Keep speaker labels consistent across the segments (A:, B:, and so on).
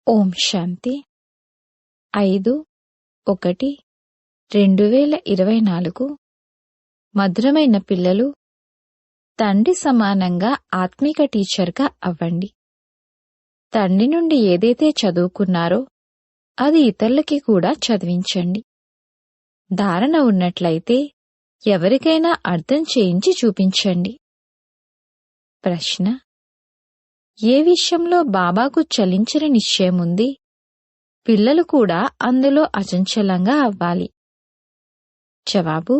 A: ఓం శాంతి 5/1/2024 మధురమైన పిల్లలు, తండ్రి సమానంగా ఆత్మిక టీచర్గా అవ్వండి. తండ్రి నుండి ఏదైతే చదువుకున్నారో అది ఇతరులకి కూడా చదివించండి. ధారణ ఉన్నట్లయితే ఎవరికైనా అర్థం చేయించి చూపించండి. ప్రశ్న: ఏ విషయంలో బాబాకు చలించని నిశ్చయముంది? పిల్లలు కూడా అందులో అచంచలంగా అవ్వాలి. జవాబు: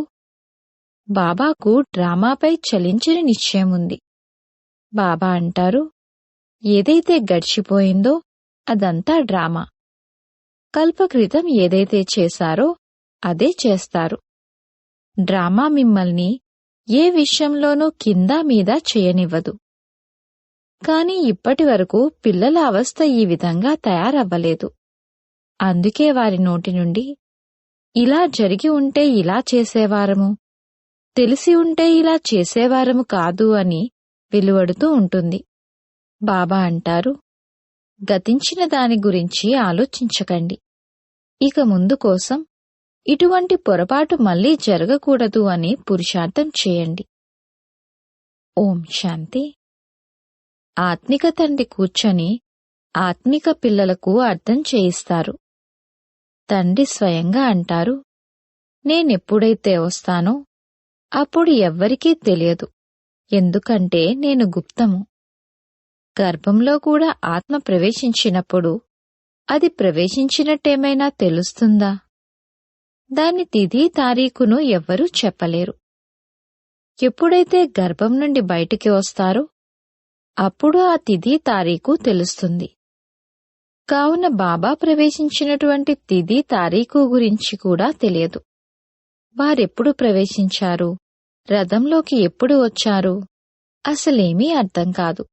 A: బాబాకు డ్రామాపై చలించని నిశ్చయముంది. బాబా అంటారు, ఏదైతే గడిచిపోయిందో అదంతా డ్రామా. కల్పక్రితం ఏదైతే చేశారో అదే చేస్తారు. డ్రామా మిమ్మల్ని ఏ విషయంలోనూ కిందా మీద చేయనివ్వదు. కాని ఇప్పటివరకు పిల్లల అవస్థ ఈ విధంగా తయారవ్వలేదు. అందుకే వారి నోటి నుండి ఇలా జరిగి ఉంటే ఇలా చేసేవారము, తెలిసి ఉంటే ఇలా చేసేవారము కాదు అని వెలువడుతూ ఉంటుంది. బాబా అంటారు, గతించిన దాని గురించి ఆలోచించకండి. ఇక ముందు కోసం ఇటువంటి పొరపాటు మళ్లీ జరగకూడదు అని పురుషార్థం చేయండి. ఓం శాంతి. ఆత్మిక తండ్రి కూర్చొని ఆత్మిక పిల్లలకు అర్థం చేయిస్తారు. తండ్రి స్వయంగా అంటారు, నేనెప్పుడైతే వస్తానో అప్పుడు ఎవ్వరికీ తెలియదు, ఎందుకంటే నేను గుప్తము. గర్భంలో కూడా ఆత్మ ప్రవేశించినప్పుడు అది ప్రవేశించినట్టేమైనా తెలుస్తుందా? దాని తిథి తారీఖును ఎవ్వరూ చెప్పలేరు. ఎప్పుడైతే గర్భం నుండి బయటికి వస్తారో అప్పుడు ఆ తిథి తారీఖు తెలుస్తుంది. కావున బాబా ప్రవేశించినటువంటి తిథి తారీఖు గురించి కూడా తెలియదు. వారెప్పుడు ప్రవేశించారు, రథంలోకి ఎప్పుడు వచ్చారు, అసలేమీ అర్థం కాదు.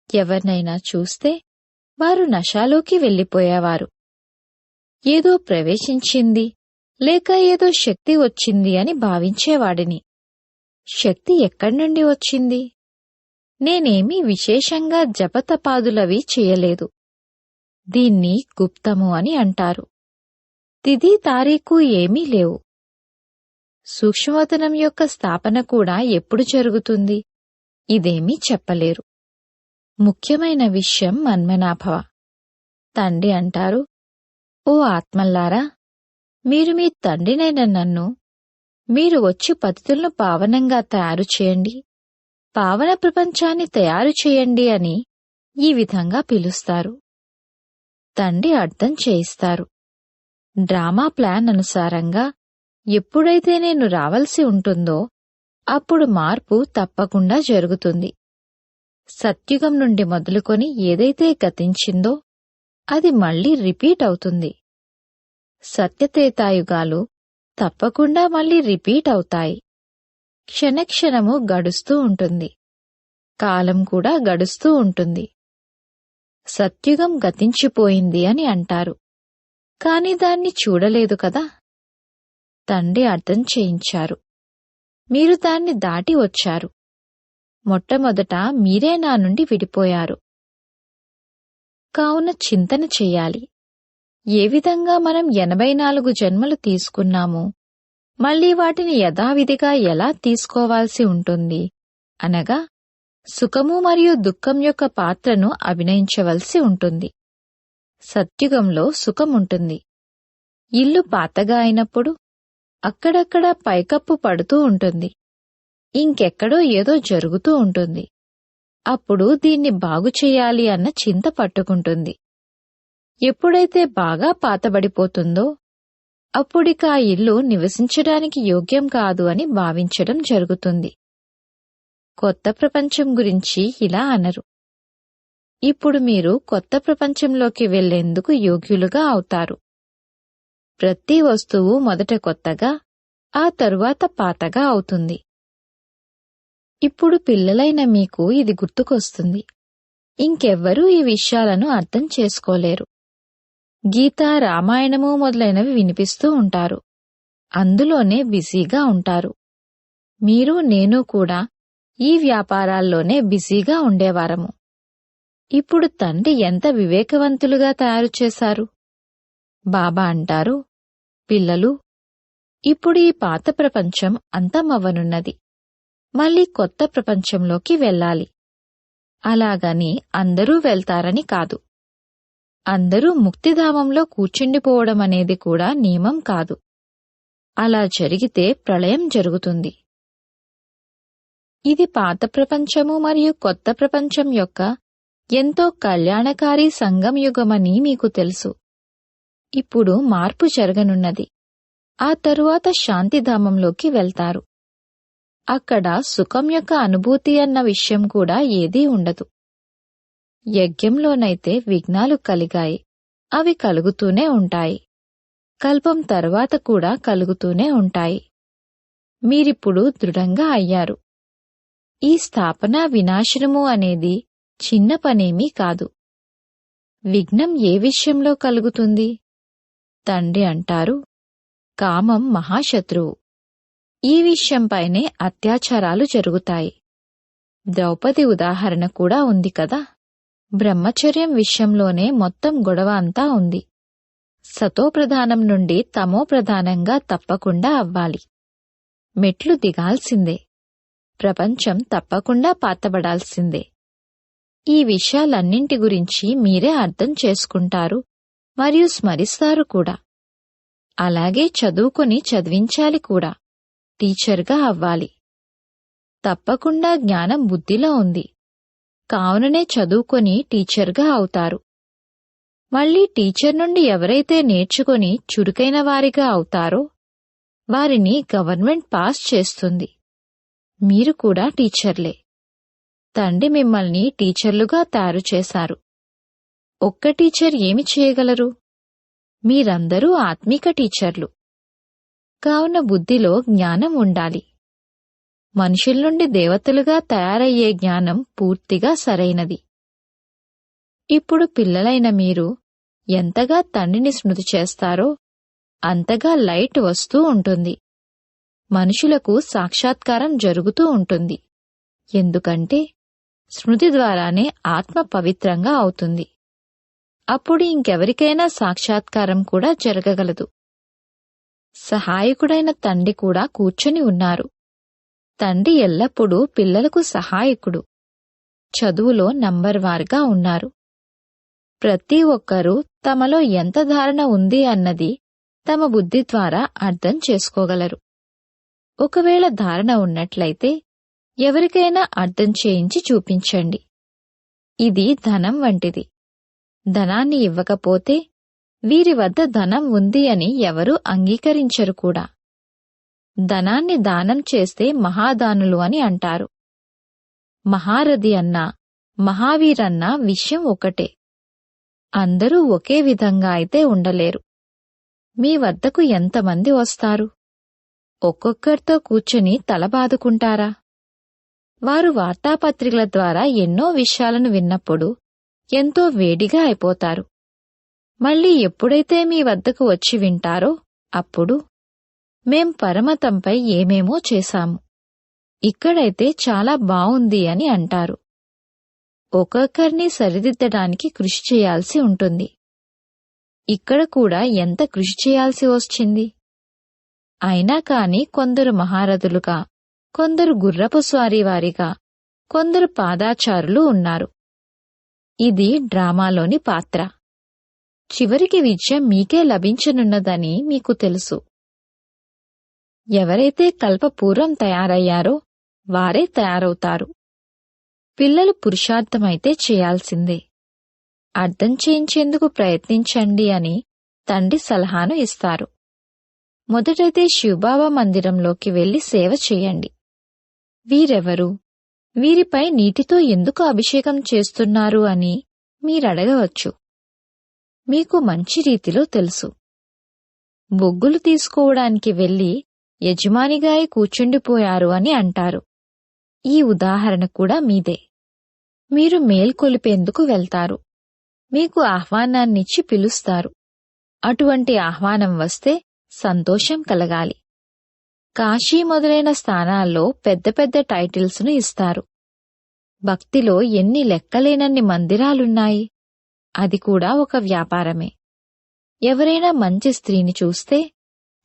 A: ఎవరినైనా చూస్తే వారు నశాలోకి వెళ్ళిపోయేవారు. ఏదో ప్రవేశించింది లేక ఏదో శక్తి వచ్చింది అని భావించేవాడిని. శక్తి ఎక్కడి నుండి వచ్చింది? నేనేమీ విశేషంగా జపతపాదులవి చేయలేదు. దీన్ని గుప్తము అని అంటారు. తిథి తారీఖు ఏమీ లేవు. సూక్ష్మవతనం యొక్క స్థాపన కూడా ఎప్పుడు జరుగుతుంది, ఇదేమీ చెప్పలేరు. ముఖ్యమైన విషయం మన్మనాభవ. తండ్రి అంటారు, ఓ ఆత్మల్లారా, మీరు మీ తండ్రినైన నన్ను, మీరు వచ్చి పతితులను పావనంగా తయారు చేయండి, పావన ప్రపంచాన్ని తయారు చేయండి అని ఈ విధంగా పిలుస్తారు. తండ్రి అర్థం చేయిస్తారు. డ్రామా ప్లాన్ అనుసారంగా ఎప్పుడైతే నేను రావలసి ఉంటుందో అప్పుడు మార్పు తప్పకుండా జరుగుతుంది. సత్యుగం నుండి మొదలుకొని ఏదైతే గతించిందో అది మళ్లీ రిపీట్ అవుతుంది. సత్యత్రేతాయుగాలు తప్పకుండా మళ్లీ రిపీట్ అవుతాయి. క్షణక్షణము గడుస్తూ ఉంటుంది. కాలం కూడా గడుస్తూ ఉంటుంది. సత్యుగం గతించిపోయింది అని అంటారు, కాని దాన్ని చూడలేదు కదా. తండ్రి అర్థం చేయించారు, మీరు దాన్ని దాటి వచ్చారు. మొట్టమొదట మీరే నా నుండి విడిపోయారు. కావున చింతన చెయ్యాలి. ఏ విధంగా మనం 84 జన్మలు తీసుకున్నామో మళ్లీ వాటిని యథావిధిగా ఎలా తీసుకోవాల్సి ఉంటుంది, అనగా సుఖము మరియు దుఃఖం యొక్క పాత్రను అభినయించవలసి ఉంటుంది. సత్యుగంలో సుఖముంటుంది. ఇల్లు పాతగా అయినప్పుడు అక్కడక్కడ పైకప్పు పడుతూ ఉంటుంది. ఇంకెక్కడో ఏదో జరుగుతూ ఉంటుంది. అప్పుడు దీన్ని బాగుచెయ్యాలి అన్న చింత పట్టుకుంటుంది. ఎప్పుడైతే బాగా పాతబడిపోతుందో అప్పుడిక ఆ ఇల్లు నివసించడానికి యోగ్యం కాదు అని భావించడం జరుగుతుంది. కొత్త ప్రపంచం గురించి ఇలా అనరు. ఇప్పుడు మీరు కొత్త ప్రపంచంలోకి వెళ్లేందుకు యోగ్యులుగా అవుతారు. ప్రతి వస్తువు మొదట కొత్తగా, ఆ తరువాత పాతగా అవుతుంది. ఇప్పుడు పిల్లలైన మీకు ఇది గుర్తుకొస్తుంది. ఇంకెవ్వరూ ఈ విషయాలను అర్థం చేసుకోలేరు. గీత, రామాయణము మొదలైనవి వినిపిస్తూ ఉంటారు. అందులోనే బిజీగా ఉంటారు. మీరు, నేను కూడా ఈ వ్యాపారాల్లోనే బిజీగా ఉండేవారము. ఇప్పుడు తండ్రి ఎంత వివేకవంతులుగా తయారు చేశారు. బాబా అంటారు, పిల్లలు, ఇప్పుడు ఈ పాత ప్రపంచం అంతమవ్వనున్నది. మళ్ళీ కొత్త ప్రపంచంలోకి వెళ్ళాలి. అలాగని అందరూ వెళ్తారని కాదు. అందరూ ముక్తిధామంలో కూర్చుండిపోవడమనేది కూడా నియమం కాదు. అలా జరిగితే ప్రళయం జరుగుతుంది. ఇది పాత ప్రపంచము మరియు కొత్త ప్రపంచం యొక్క ఎంతో కళ్యాణకారి సంగమయుగమని మీకు తెలుసు. ఇప్పుడు మార్పు జరగనున్నది. ఆ తరువాత శాంతిధామంలోకి వెళ్తారు. అక్కడ సుఖం యొక్క అనుభూతి అన్న విషయం కూడా ఏదీ ఉండదు. యజ్ఞంలోనైతే విఘ్నాలు కలిగాయి, అవి కలుగుతూనే ఉంటాయి. కల్పం తరువాత కూడా కలుగుతూనే ఉంటాయి. మీరిప్పుడు దృఢంగా అయ్యారు. ఈ స్థాపన వినాశనము అనేది చిన్న పనేమీ కాదు. విఘ్నం ఏ విషయంలో కలుగుతుంది? తండ్రి అంటారు, కామం మహాశత్రువు. ఈ విషయంపైనే అత్యాచారాలు జరుగుతాయి. ద్రౌపది ఉదాహరణ కూడా ఉంది కదా. బ్రహ్మచర్యం విషయంలోనే మొత్తం గొడవ అంతా ఉంది. సతోప్రధానం నుండి తమోప్రధానంగా తప్పకుండా అవ్వాలి. మెట్లు దిగాల్సిందే. ప్రపంచం తప్పకుండా పాతబడాల్సిందే. ఈ విషయాలన్నింటి గురించి మీరే అర్థం చేసుకుంటారు మరియు స్మరిస్తారు కూడా. అలాగే చదువుకుని చదివించాలి కూడా. టీచర్గా అవ్వాలి. తప్పకుండా జ్ఞానం బుద్ధిలో ఉంది. కావుననే చదువుకొని టీచర్గా అవుతారు. మళ్ళీ టీచర్ నుండి ఎవరైతే నేర్చుకొని చురుకైన వారిగా అవుతారో వారిని గవర్నమెంట్ పాస్ చేస్తుంది. మీరు కూడా టీచర్లే. తండ్రి మిమ్మల్ని టీచర్లుగా తయారు చేశారు. ఒక్క టీచర్ ఏమి చేయగలరు? మీరందరూ ఆత్మిక టీచర్లు. కావున బుద్ధిలో జ్ఞానం ఉండాలి. మనుషుల నుండి దేవతలుగా తయారయ్యే జ్ఞానం పూర్తిగా సరైనది. ఇప్పుడు పిల్లలైన మీరు ఎంతగా తండ్రిని స్మృతి చేస్తారో అంతగా లైట్ వస్తూ ఉంటుంది. మనుషులకు సాక్షాత్కారం జరుగుతూ ఉంటుంది. ఎందుకంటే స్మృతి ద్వారానే ఆత్మ పవిత్రంగా అవుతుంది. అప్పుడు ఇంకెవరికైనా సాక్షాత్కారం కూడా జరగగలదు. సహాయకుడైన తండ్రి కూడా కూర్చొని ఉన్నారు. తండ్రి ఎల్లప్పుడూ పిల్లలకు సహాయకుడు. చదువులో నంబర్ వారుగా ఉన్నారు. ప్రతి ఒక్కరూ తమలో ఎంత ధారణ ఉంది అన్నది తమ బుద్ధి ద్వారా అర్థం చేసుకోగలరు. ఒకవేళ ధారణ ఉన్నట్లయితే ఎవరికైనా అర్థం చేయించి చూపించండి. ఇది ధనం వంటిది. ధనాన్ని ఇవ్వకపోతే వీరి వద్ద ధనం ఉంది అని ఎవరూ అంగీకరించరు కూడా. ధనాన్ని దానం చేస్తే మహాదానులు అని అంటారు. మహారథి అన్నా మహావీరన్నా విషయం ఒకటే. అందరూ ఒకే విధంగా అయితే ఉండలేరు. మీ వద్దకు ఎంతమంది వస్తారు? ఒక్కొక్కరితో కూర్చుని తలబాదుకుంటారా? వారు వార్తాపత్రికల ద్వారా ఎన్నో విషయాలను విన్నప్పుడు ఎంతో వేడిగా అయిపోతారు. మళ్ళీ ఎప్పుడైతే మీ వద్దకు వచ్చి వింటారో అప్పుడు మేం పరమతంపై ఏమేమో చేశాము, ఇక్కడైతే చాలా బావుంది అని అంటారు. ఒక్కొక్కరిని సరిదిద్దడానికి కృషి చేయాల్సి ఉంటుంది. ఇక్కడ కూడా ఎంత కృషి చేయాల్సి వచ్చింది. అయినా కాని కొందరు మహారథులుగా, కొందరు గుర్రపు స్వారీవారిగా, కొందరు పాదాచారులు ఉన్నారు. ఇది డ్రామాలోని పాత్ర. చివరికి విజయం మీకే లభించనున్నదని మీకు తెలుసు. ఎవరైతే కల్పపూర్వం తయారయ్యారో వారే తయారవుతారు. పిల్లలు పురుషార్థమైతే చేయాల్సిందే. అర్థం చేయించేందుకు ప్రయత్నించండి అని తండ్రి సలహాను ఇస్తారు. మొదటైతే శివబాబా మందిరంలోకి వెళ్లి సేవ చేయండి. వీరెవరు? వీరిపై నీటితో ఎందుకు అభిషేకం చేస్తున్నారు అని మీరడగవచ్చు. మీకు మంచి రీతిలో తెలుసు. బొగ్గులు తీసుకోవడానికి వెళ్లి యజమానిగాయి కూర్చుండిపోయారు అని అంటారు. ఈ ఉదాహరణ కూడా మీదే. మీరు మేల్కొలిపేందుకు వెళ్తారు. మీకు ఆహ్వానాన్నిచ్చి పిలుస్తారు. అటువంటి ఆహ్వానం వస్తే సంతోషం కలగాలి. కాశీ మొదలైన స్థానాల్లో పెద్ద పెద్ద టైటిల్స్ను ఇస్తారు. భక్తిలో ఎన్ని లెక్కలేనన్ని మందిరాలున్నాయి. అది కూడా ఒక వ్యాపారమే. ఎవరైనా మంచి స్త్రీని చూస్తే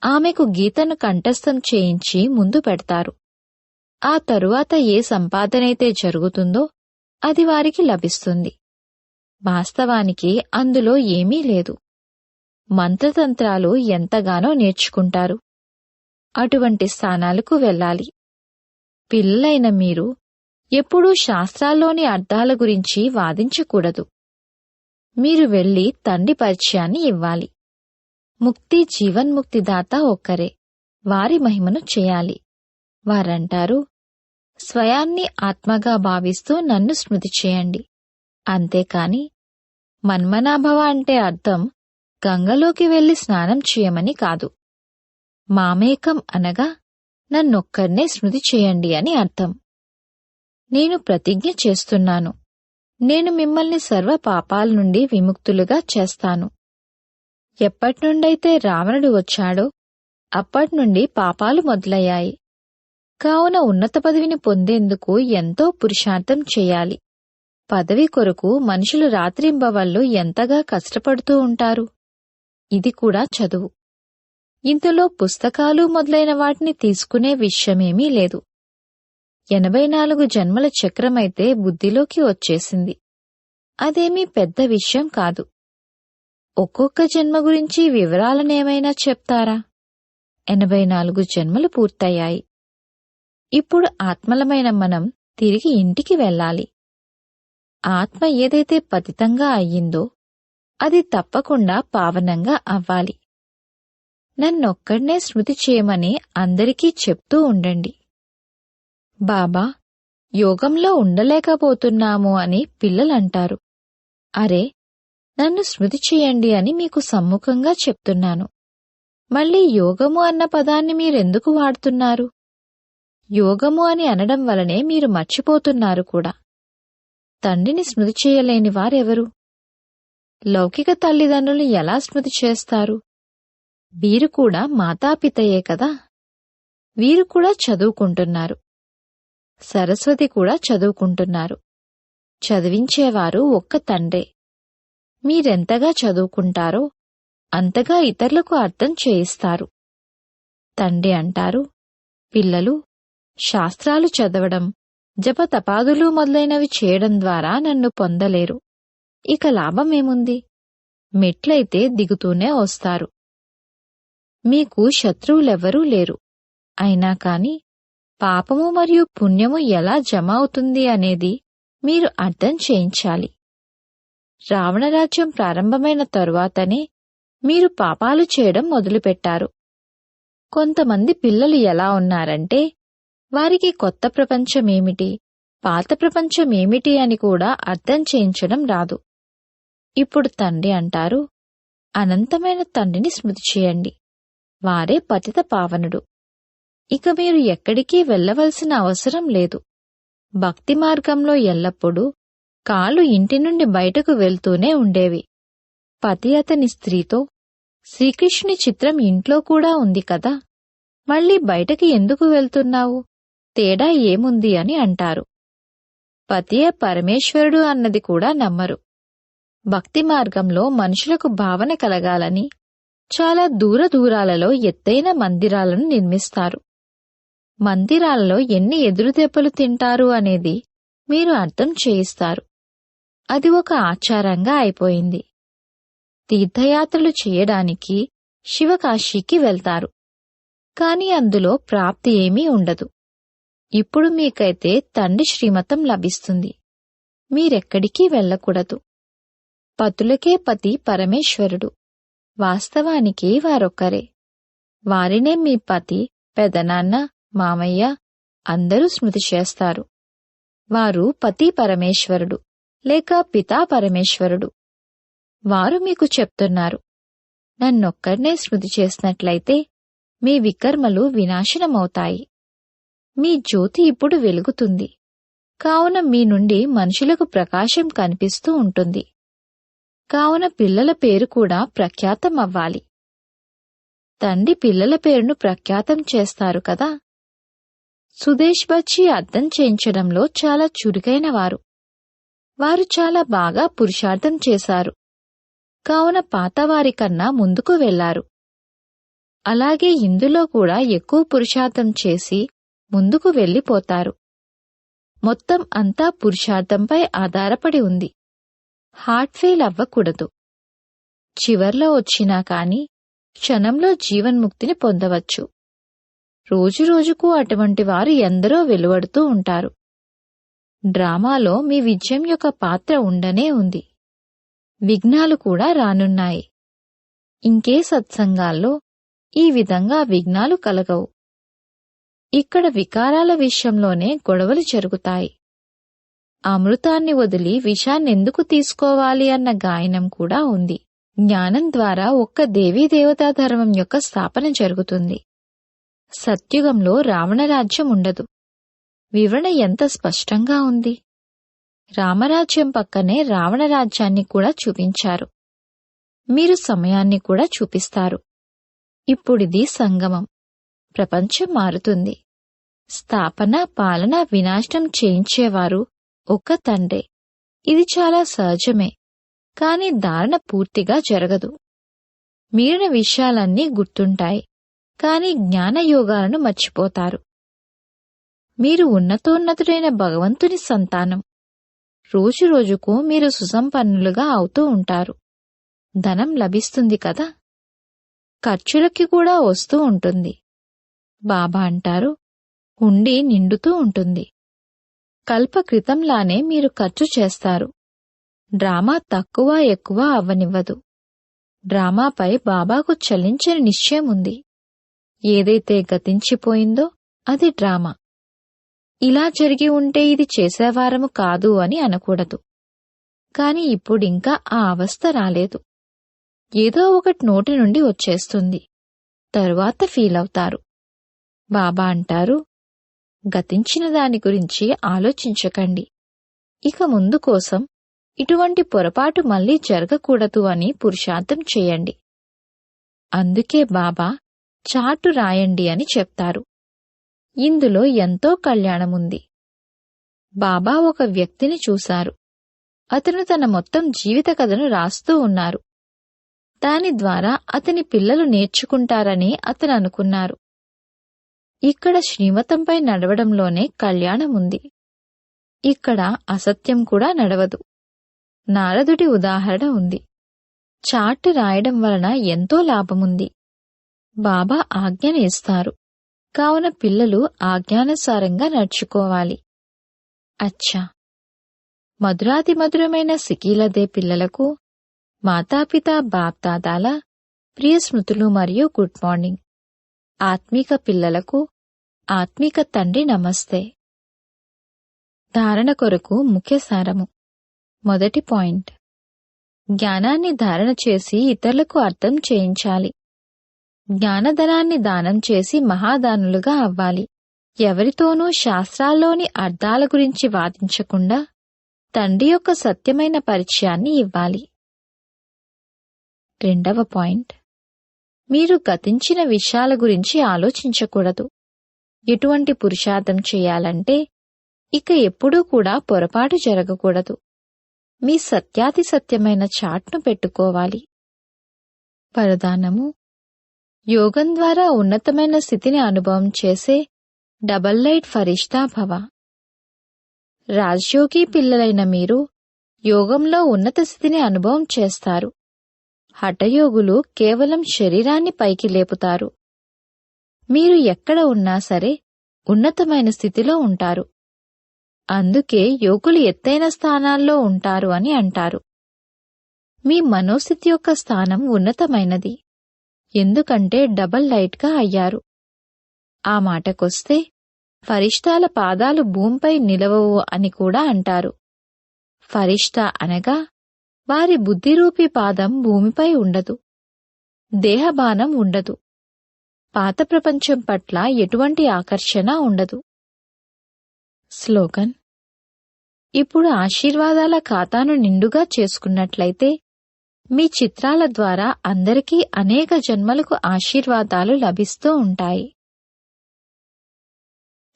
A: ఆమెకు గీతను కంఠస్థం చేయించి ముందు పెడతారు. ఆ తరువాత ఏ సంపాదనైతే జరుగుతుందో అది వారికి లభిస్తుంది. వాస్తవానికి అందులో ఏమీ లేదు. మంత్రతంత్రాలు ఎంతగానో నేర్చుకుంటారు. అటువంటి స్థానాలకు వెళ్ళాలి. పిల్లలైన మీరు ఎప్పుడూ శాస్త్రాల్లోని అర్థాల గురించి వాదించకూడదు. మీరు వెళ్లి తండ్రి పరిచయాన్ని ఇవ్వాలి. ముక్తి జీవన్ముక్తిదాత ఒక్కరే. వారి మహిమను చేయాలి. వారంటారు, స్వయాన్ని ఆత్మగా భావిస్తూ నన్ను స్మృతి చేయండి. అంతేకాని మన్మనాభవ అంటే అర్థం గంగలోకి వెళ్లి స్నానం చేయమని కాదు. మామేకం అనగా నన్నొక్కర్నే స్మృతి చేయండి అని అర్థం. నేను ప్రతిజ్ఞ చేస్తున్నాను, నేను మిమ్మల్ని సర్వ పాపాల నుండి విముక్తులుగా చేస్తాను. ఎప్పటినుండైతే రావణుడు వచ్చాడో అప్పటినుండి పాపాలు మొదలయ్యాయి. కావున ఉన్నత పదవిని పొందేందుకు ఎంతో పురుషార్థం చేయాలి. పదవి కొరకు మనుషులు రాత్రింబవళ్లు ఎంతగా కష్టపడుతూ ఉంటారు. ఇది కూడా చదువు. ఇందులో పుస్తకాలు మొదలైన వాటిని తీసుకునే విషయమేమీ లేదు. 84 జన్మల చక్రమైతే బుద్ధిలోకి వచ్చేసింది. అదేమీ పెద్ద విషయం కాదు. ఒక్కొక్క జన్మ గురించి వివరాలనేమైనా చెప్తారా? 84 జన్మలు పూర్తయ్యాయి. ఇప్పుడు ఆత్మలమైన మనం తిరిగి ఇంటికి వెళ్ళాలి. ఆత్మ ఏదైతే పతితంగా అయ్యిందో అది తప్పకుండా పావనంగా అవ్వాలి. నన్నొక్కడ్నే స్మృతి చేయమని అందరికీ చెప్తూ ఉండండి. బాబా, యోగంలో ఉండలేకపోతున్నాము అని పిల్లలంటారు. అరే, నన్ను స్మృతి చేయండి అని మీకు సమ్ముఖంగా చెప్తున్నాను. మళ్ళీ యోగము అన్న పదాన్ని మీరెందుకు వాడుతున్నారు? యోగము అని అనడం వలనే మీరు మర్చిపోతున్నారు కూడా. తండ్రిని స్మృతి చేయలేని వారెవరు? లౌకిక తల్లిదండ్రుల్ని ఎలా స్మృతి చేస్తారు? వీరు కూడా మాతాపితయే కదా. వీరు కూడా చదువుకుంటున్నారు. సరస్వతి కూడా చదువుకుంటున్నారు. చదివించేవారు ఒక్క తండ్రే. మీరెంతగా చదువుకుంటారో అంతగా ఇతరులకు అర్థం చేయిస్తారు. తండ్రి అంటారు, పిల్లలు శాస్త్రాలు చదవడం, జపతపాదులు మొదలైనవి చేయడం ద్వారా నన్ను పొందలేరు. ఇక లాభమేముంది? మెట్లయితే దిగుతూనే వస్తారు. మీకు శత్రువులెవ్వరూ లేరు. అయినా కాని పాపము మరియు పుణ్యము ఎలా జమ అవుతుంది అనేది మీరు అర్థం చేయించాలి. రావణరాజ్యం ప్రారంభమైన తరువాతనే మీరు పాపాలు చేయడం మొదలుపెట్టారు. కొంతమంది పిల్లలు ఎలా ఉన్నారంటే వారికి కొత్త ప్రపంచమేమిటి, పాత ప్రపంచమేమిటి అని కూడా అర్థం చేయించడం రాదు. ఇప్పుడు తండ్రి అంటారు, అనంతమైన తండ్రిని స్మృతి చేయండి. వారే పతిత పావనుడు. ఇక మీరు ఎక్కడికి వెళ్లవలసిన అవసరం లేదు. భక్తి మార్గంలో ఎల్లప్పుడూ కాళ్ళు ఇంటి నుండి బయటకు వెళ్తూనే ఉండేవి. పతి అతని స్త్రీతో శ్రీకృష్ణుని చిత్రం ఇంట్లో కూడా ఉంది కదా, మళ్ళీ బయటకి ఎందుకు వెళ్తున్నావు? తేడా ఏముంది అని అంటారు. పతియే పరమేశ్వరుడు అన్నది కూడా నమ్మరు. భక్తి మార్గంలో మనుషులకు భావన కలగాలని చాలా దూరాలలో ఎత్తైన మందిరాలను నిర్మిస్తారు. మందిరాలలో ఎన్ని ఎదురుదెబ్బలు తింటారు అనేది మీరు అర్థం చేయిస్తారు. అది ఒక ఆచారంగా అయిపోయింది. తీర్థయాత్రలు చేయడానికి శివకాశీకి వెళ్తారు. కాని అందులో ప్రాప్తి ఏమీ ఉండదు. ఇప్పుడు మీకైతే తండ్రి శ్రీమతం లభిస్తుంది. మీరెక్కడికి వెళ్ళకూడదు. పతులకే పతి పరమేశ్వరుడు. వాస్తవానికి వారొక్కరే. వారినే మీ పతి, పెదనాన్న, మామయ్య అందరూ స్మృతి చేస్తారు. వారు పతి పరమేశ్వరుడు లేక పితా పరమేశ్వరుడు. వారు మీకు చెప్తున్నారు, నన్నొక్కర్నే స్మృతి చేసినట్లయితే మీ వికర్మలు వినాశనమవుతాయి. మీ జ్యోతి ఇప్పుడు వెలుగుతుంది. కావున మీ నుండి మనుషులకు ప్రకాశం కనిపిస్తూ ఉంటుంది. కావున పిల్లల పేరు కూడా ప్రఖ్యాతం అవ్వాలి. తండ్రి పిల్లల పేరును ప్రఖ్యాతం చేస్తారు కదా. సుదేశ్ బచ్చి అర్థం చేయించడంలో చాలా చురుకైన వారు. వారు చాలా బాగా పురుషార్థం చేశారు, కావున పాతవారి కన్నా ముందుకు వెళ్లారు. అలాగే ఇందులో కూడా ఎక్కువ పురుషార్థం చేసి ముందుకు వెళ్లిపోతారు. మొత్తం అంతా పురుషార్థంపై ఆధారపడి ఉంది. హార్ట్ ఫెయిల్ అవ్వకూడదు. చివర్లో వచ్చినా కాని క్షణంలో జీవన్ముక్తిని పొందవచ్చు. రోజురోజుకు అటువంటి వారు ఎందరో వెలువడుతూ ఉంటారు. డ్రామాలో మీ విజయం యొక్క పాత్ర ఉండనే ఉంది. విఘ్నాలు కూడా రానున్నాయి. ఇంకే సత్సంగాల్లో ఈ విధంగా విఘ్నాలు కలగవు. ఇక్కడ వికారాల విషయంలోనే గొడవలు జరుగుతాయి. అమృతాన్ని వదిలి విషాన్నెందుకు తీసుకోవాలి అన్న గాయనం కూడా ఉంది. జ్ఞానం ద్వారా ఒక్క దేవీదేవతా ధర్మం యొక్క స్థాపన జరుగుతుంది. సత్యుగంలో రావణరాజ్యం ఉండదు. వివరణ ఎంత స్పష్టంగా ఉంది. రామరాజ్యం పక్కనే రావణరాజ్యాన్ని కూడా చూపించారు. మీరు సమయాన్ని కూడా చూపిస్తారు. ఇప్పుడిది సంగమం. ప్రపంచం మారుతుంది. స్థాపన, పాలన, వినాశనం చేయించేవారు ఒక్క తండ్రే. ఇది చాలా సహజమే, కాని ధారణ పూర్తిగా జరగదు. మిగిలిన విషయాలన్నీ గుర్తుంటాయి, కాని జ్ఞానయోగాలను మర్చిపోతారు. మీరు ఉన్నతోన్నతుడైన భగవంతుని సంతానం. రోజురోజుకు మీరు సుసంపన్నులుగా అవుతూ ఉంటారు. ధనం లభిస్తుంది కదా, ఖర్చులకి కూడా వస్తూ ఉంటుంది. బాబా అంటారు, హుండీ నిండుతూ ఉంటుంది. కల్పక్రితంలానే మీరు ఖర్చు చేస్తారు. డ్రామా తక్కువ ఎక్కువ అవ్వనివ్వదు. డ్రామాపై బాబాకు చలించని నిశ్చయం ఉంది. ఏదైతే గతించిపోయిందో అది డ్రామా. ఇలా జరిగి ఉంటే ఇది చేసేవారము కాదు అని అనకూడదు. కాని ఇప్పుడింకా ఆ అవస్థ రాలేదు. ఏదో ఒకటి నోటి నుండి వచ్చేస్తుంది. తరువాత ఫీలవుతారు. బాబా అంటారు, గతించిన దాని గురించి ఆలోచించకండి. ఇక ముందు కోసం ఇటువంటి పొరపాటు మళ్లీ జరగకూడదు అని పురుషార్థం చేయండి. అందుకే బాబా చార్టు రాయండి అని చెప్తారు. ఇందులో ఎంతో కళ్యాణముంది. బాబా ఒక వ్యక్తిని చూశారు. అతను తన మొత్తం జీవిత కథను రాస్తూ ఉన్నారు. దాని ద్వారా అతని పిల్లలు నేర్చుకుంటారని అతను అనుకున్నారు. ఇక్కడ శ్రీమతంపై నడవడంలోనే కళ్యాణముంది. ఇక్కడ అసత్యం కూడా నడవదు. నారదుడి ఉదాహరణ ఉంది. చార్టు రాయడం వలన ఎంతో లాభముంది. బాబా ఆజ్ఞను ఇస్తారు, కావున పిల్లలు ఆజ్ఞానుసారంగా నడుచుకోవాలి. అచ్చా, మధురాతి మధురమైన సికీలదే పిల్లలకు మాతాపితా బాప్దాదాల ప్రియ స్మృతులు మరియు గుడ్ మార్నింగ్. ఆత్మీక పిల్లలకు ఆత్మీక తండ్రి నమస్తే. ధారణ కొరకు ముఖ్య సారము. మొదటి పాయింట్, జ్ఞానాన్ని ధారణ చేసి ఇతరులకు అర్థం చేయించాలి. జ్ఞానధనాన్ని దానం చేసి మహాదానులుగా అవ్వాలి. ఎవరితోనూ శాస్త్రాల్లోని అర్థాల గురించి వాదించకుండా తండ్రి యొక్క సత్యమైన పరిచయాన్ని ఇవ్వాలి. రెండవ పాయింట్, మీరు గతించిన విషయాల గురించి ఆలోచించకూడదు. ఎటువంటి పురుషార్థం చేయాలంటే ఇక ఎప్పుడూ కూడా పొరపాటు జరగకూడదు. మీ సత్యాతి సత్యమైన చాట్ను పెట్టుకోవాలి. వరదానము, యోగం ద్వారా ఉన్నతమైన స్థితిని అనుభవం చేసే డబల్ లైట్ ఫరిష్తా భవ. రాజ్యోగి పిల్లలైన మీరు యోగంలో ఉన్నత స్థితిని అనుభవం చేస్తారు. హఠయోగులు కేవలం శరీరాన్ని పైకి లేపుతారు. మీరు ఎక్కడ ఉన్నా సరే ఉన్నతమైన స్థితిలో ఉంటారు. అందుకే యోగులు ఎత్తైన స్థానాల్లో ఉంటారు అని అంటారు. మీ మనోస్థితి యొక్క స్థానం ఉన్నతమైనది, ఎందుకంటే డబల్ లైట్గా అయ్యారు. ఆ మాటకొస్తే ఫరిష్టాల పాదాలు భూమిపై నిలవవు అని కూడా అంటారు. ఫరిష్తా అనగా వారి బుద్ధిరూపీ పాదం భూమిపై ఉండదు, దేహబానం ఉండదు, పాత ప్రపంచం పట్ల ఎటువంటి ఆకర్షణ ఉండదు. స్లోగన్: ఇప్పుడు ఆశీర్వాదాల ఖాతాను నిండుగా చేసుకున్నట్లయితే మీ చిత్రాల ద్వారా అందరికీ అనేక జన్మలకు ఆశీర్వాదాలు లభిస్తూ ఉంటాయి.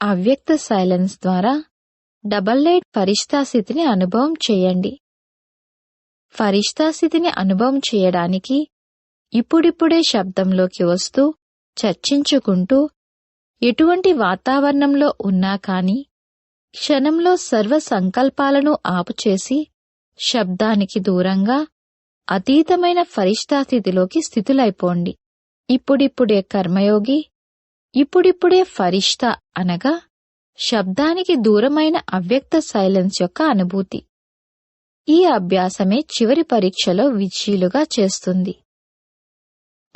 A: అవ్యక్త సైలెన్స్ ద్వారా డబల్ లైట్ ఫరిష్తా స్థితిని అనుభవం చేయండి. ఫరిష్తా స్థితిని అనుభవం చేయడానికి ఇప్పుడిప్పుడే శబ్దంలోకి వస్తూ చర్చించుకుంటూ ఎటువంటి వాతావరణంలో ఉన్నా కాని క్షణంలో సర్వ సంకల్పాలను ఆపుచేసి శబ్దానికి దూరంగా అతీతమైన ఫరిష్తా స్థితిలోకి స్థితులైపోండి. ఇప్పుడిప్పుడే కర్మయోగి, ఇప్పుడిప్పుడే ఫరిష్తా అనగా శబ్దానికి దూరమైన అవ్యక్త సైలెన్స్ యొక్క అనుభూతి. ఈ అభ్యాసమే చివరి పరీక్షలో విజయులుగా చేస్తుంది.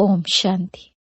A: ఓం శాంతి.